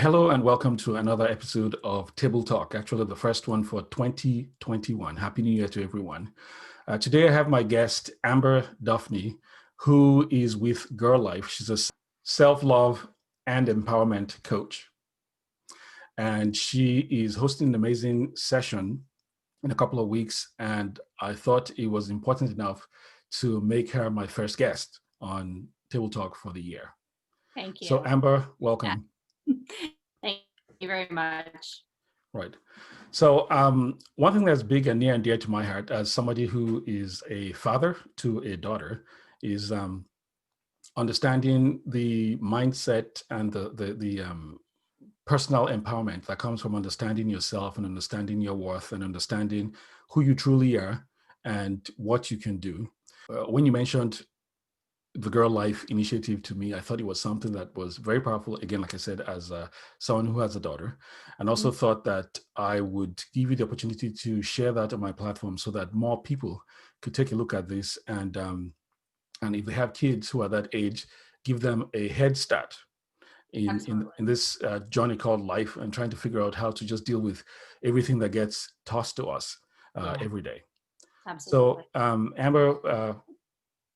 Hello and welcome to another episode of Table Talk, actually the first one for 2021. Happy New Year to everyone. Today I have my guest, Amber Duffney, who is with GiRLiFE. She's a self-love and empowerment coach. And she is hosting an amazing session in a couple of weeks. And I thought it was important enough to make her my first guest on Table Talk for the year. Thank you. So Amber, welcome. Thank you very much. Right. So one thing that's big and near and dear to my heart as somebody who is a father to a daughter is understanding the mindset and the personal empowerment that comes from understanding yourself and understanding your worth and understanding who you truly are and what you can do. When you mentioned the GiRLiFE initiative to me, I thought it was something that was very powerful. Again, like I said, as someone who has a daughter, and also thought that I would give you the opportunity to share that on my platform so that more people could take a look at this. And if they have kids who are that age, give them a head start in this journey called life and trying to figure out how to just deal with everything that gets tossed to us every day. Absolutely. So Amber,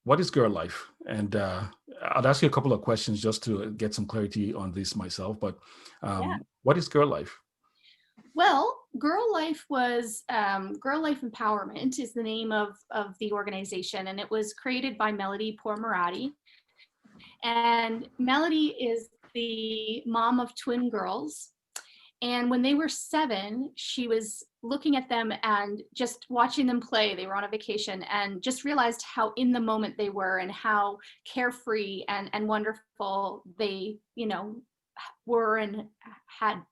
what is GiRLiFE? And I'll ask you a couple of questions just to get some clarity on this myself, but what is GiRLiFE? Well, GiRLiFE was, GiRLiFE Empowerment is the name of the organization, and it was created by Melody Pourmoradi. And Melody is the mom of twin girls. And when they were 7, she was looking at them and just watching them play. They were on a vacation and just realized how in the moment they were and how carefree and wonderful they, were and had,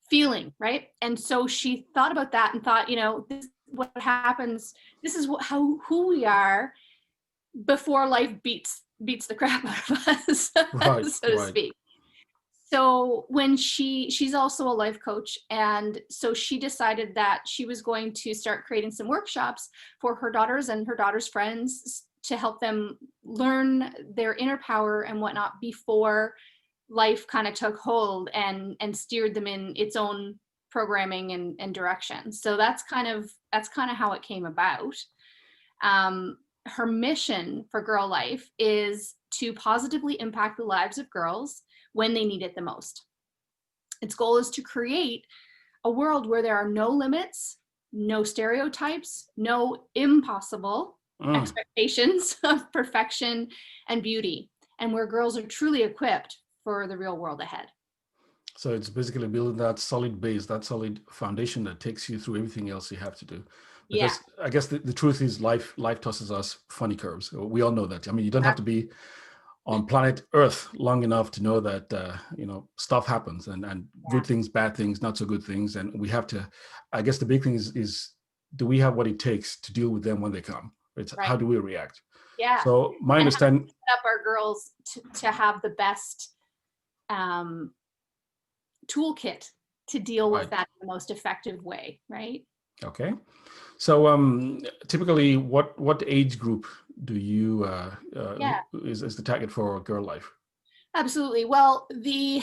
feeling, right? And so she thought about that and thought, this is what happens. This is who we are before life beats the crap out of us, Right, so to speak. So when she's also a life coach, and so she decided that she was going to start creating some workshops for her daughters and her daughters' friends to help them learn their inner power and whatnot before life kind of took hold and steered them in its own programming and direction. So that's kind of how it came about. Her mission for GiRLiFE is to positively impact the lives of girls when they need it the most. Its goal is to create a world where there are no limits, no stereotypes, no impossible expectations of perfection and beauty, and where girls are truly equipped for the real world ahead. So it's basically building that solid base, that solid foundation that takes you through everything else you have to do. Because I guess the truth is life tosses us funny curves. We all know that. I mean, you don't have to be on planet Earth long enough to know that, stuff happens and good things, bad things, not so good things. And we have to, I guess the big thing is do we have what it takes to deal with them when they come? It's how do we react? Yeah. So my understanding. Set up our girls to have the best toolkit to deal with that in the most effective way, right? Okay. So typically what age group do you is the target for GiRLiFE? Absolutely. Well, the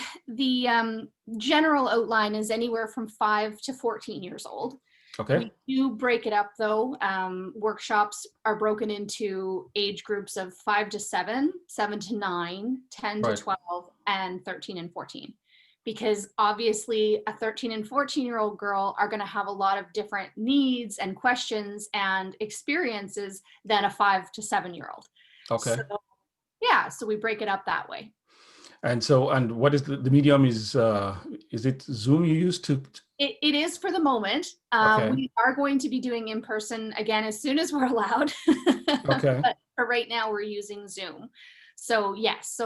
general outline is anywhere from 5 to 14 years old. Okay. We do break it up though. Workshops are broken into age groups of 5 to 7, 7 to 9, 10 to 12, and 13 and 14. Because obviously a 13 and 14-year-old girl are going to have a lot of different needs and questions and experiences than a 5 to 7-year-old. Okay. So we break it up that way. And what is the medium is it Zoom you use to? It is for the moment. We are going to be doing in person again as soon as we're allowed. Okay. But for right now, we're using Zoom. So yes,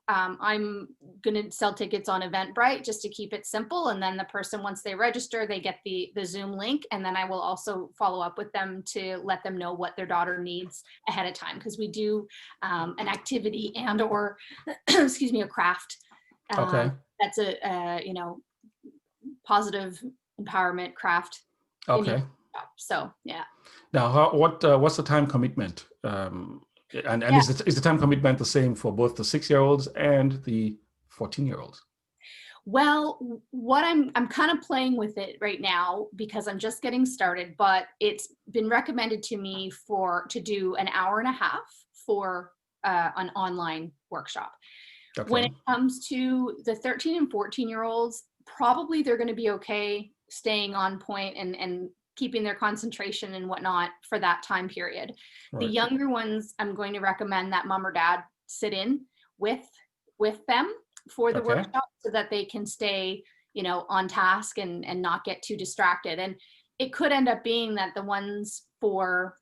I'm gonna sell tickets on Eventbrite just to keep it simple, and then the person, once they register, they get the Zoom link, and then I will also follow up with them to let them know what their daughter needs ahead of time, because we do an activity and or excuse me, a craft. That's a positive empowerment craft. Okay. So yeah. Now, what's the time commitment? And is the time commitment the same for both the 6-year-olds and the 14-year-olds? Well, what I'm kind of playing with it right now because I'm just getting started, but it's been recommended to me to do an hour and a half for an online workshop. When Okay. it comes to the 13 and 14-year-olds, probably they're going to be okay staying on point and keeping their concentration and whatnot for that time period. The Right. younger ones, I'm going to recommend that mom or dad sit in with with them for the Okay. workshop so that they can stay, on task and not get too distracted. And it could end up being that the ones for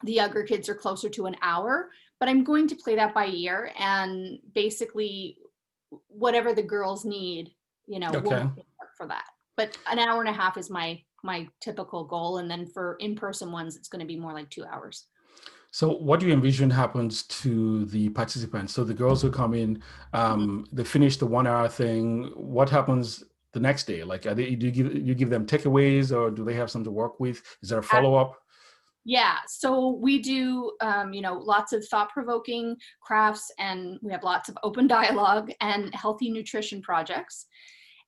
the younger kids are closer to an hour, but I'm going to play that by ear and basically whatever the girls need, we'll Okay. make it work for that. But an hour and a half is my typical goal. And then for in-person ones, it's going to be more like 2 hours. So what do you envision happens to the participants? So the girls who come in, Mhm. they finish the 1 hour thing. What happens the next day? Like, do you give them takeaways, or do they have something to work with? Is there a follow up? Yeah, so we do, lots of thought-provoking crafts, and we have lots of open dialogue and healthy nutrition projects.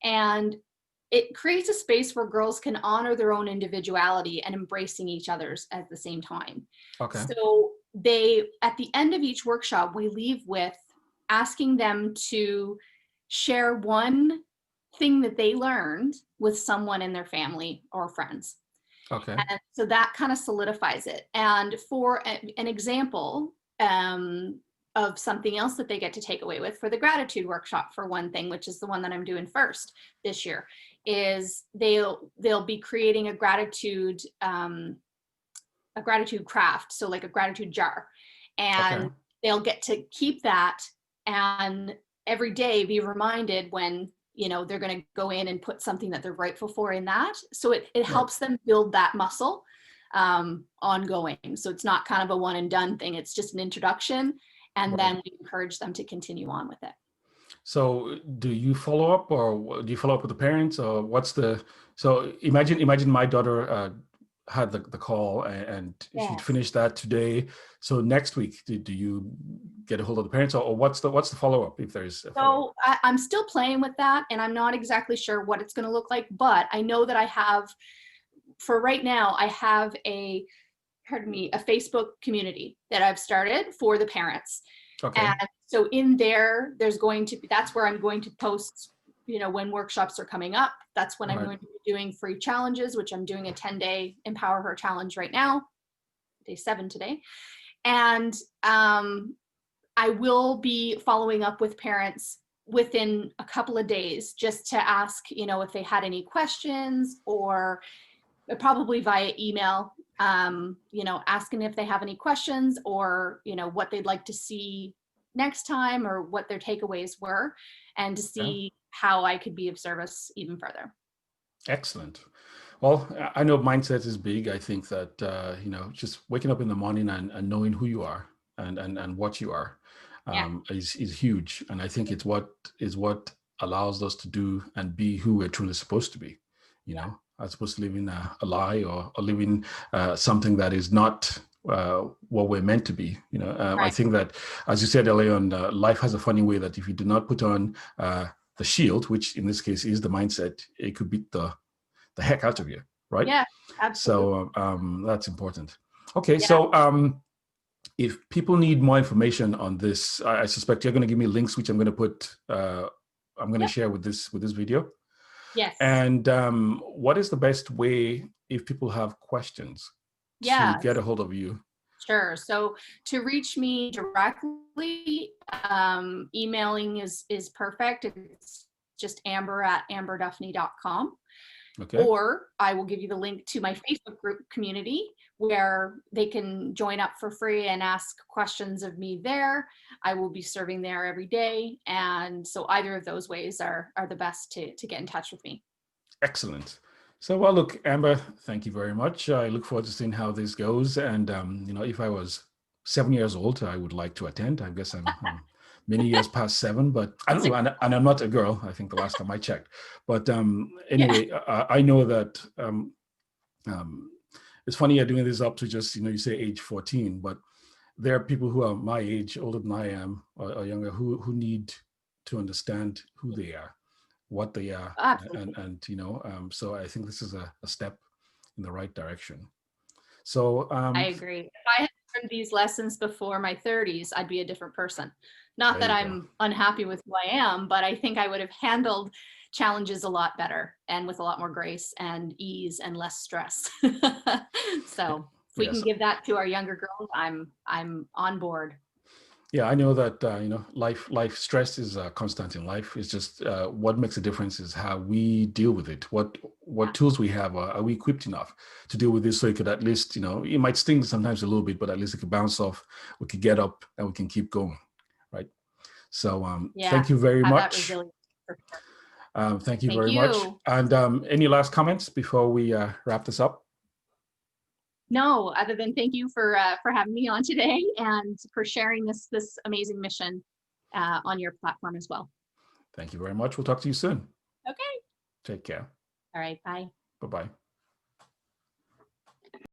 And it creates a space where girls can honor their own individuality and embracing each other's at the same time. Okay. So at the end of each workshop, we leave with asking them to share one thing that they learned with someone in their family or friends. Okay. And so that kind of solidifies it. And for an example of something else that they get to take away with for the gratitude workshop, for one thing, which is the one that I'm doing first this year, is they'll be creating a gratitude craft, so like a gratitude jar, Okay. and they'll get to keep that and every day be reminded when they're going to go in and put something that they're grateful for in that, so it Right. helps them build that muscle ongoing, so it's not kind of a one and done thing, it's just an introduction, and Right. then we encourage them to continue on with it. So do you follow up, or do you follow up with the parents, or what's the? So imagine my daughter had the call, and she'd Yes. finished that today. So next week, do you get a hold of the parents, or what's the follow up, if there's a follow up? So I'm still playing with that, and I'm not exactly sure what it's going to look like, but I know that for right now, I have a Facebook community that I've started for the parents. Okay. And so in there, that's where I'm going to post, when workshops are coming up. That's when I'm Right. going to be doing free challenges, which I'm doing a 10-day Empower Her challenge right now, day 7 today. And I will be following up with parents within a couple of days just to ask, if they had any questions, or probably via email, asking if they have any questions, or, what they'd like to see next time, or what their takeaways were, and to Yeah. see how I could be of service even further. Excellent. Well, I know mindset is big. I think that just waking up in the morning and knowing who you are and what you are Yeah. is huge. And I think it's what allows us to do and be who we're truly supposed to be. Yeah. As opposed to living a lie, or living something that is not what we're meant to be. I Right. think that, as you said earlier on, life has a funny way that if you do not put on the shield, which in this case is the mindset, it could beat the heck out of you, right? Yeah, absolutely. So that's important. Okay, Yeah. so if people need more information on this, I suspect you're going to give me links, which I'm going to put. I'm going to Yep. share with this video. Yes. And what is the best way, if people have questions, to Yeah. get a hold of you? Sure. So to reach me directly, emailing is perfect. It's just amber@amberduffney.com. Okay, Or I will give you the link to my Facebook group community where they can join up for free and ask questions of me there. I will be serving there every day. And so either of those ways are the best to get in touch with me. excellent. So, well, look, Amber, thank you very much. I look forward to seeing how this goes. And, if I was 7 years old, I would like to attend. I guess I'm many years past 7, but I don't It's a, know. And I'm not a girl, I think the last time I checked. But yeah, anyway, I know that um, it's funny you're doing this up to just, you say age 14, but there are people who are my age, older than I am, or younger, who need to understand who they are. what they are. Absolutely. And so I think this is a step in the right direction. So I agree. If I had learned these lessons before my 30s, I'd be a different person. Not there that you go. I'm unhappy with who I am, but I think I would have handled challenges a lot better and with a lot more grace and ease and less stress. So if we can Yes. give that to our younger girls, I'm on board. Yeah, I know that life stress is constant in life. It's just what makes a difference is how we deal with it. What tools we have. Are we equipped enough to deal with this? So it could at least, it might sting sometimes a little bit, but at least it could bounce off. We could get up and we can keep going, right? So Yeah, thank you very have that much. resilience for sure. Thank you Thank very much. you. And any last comments before we wrap this up? No, other than thank you for having me on today and for sharing this amazing mission on your platform as well. Thank you very much. We'll talk to you soon. Okay. Take care. All right. Bye. Bye-bye.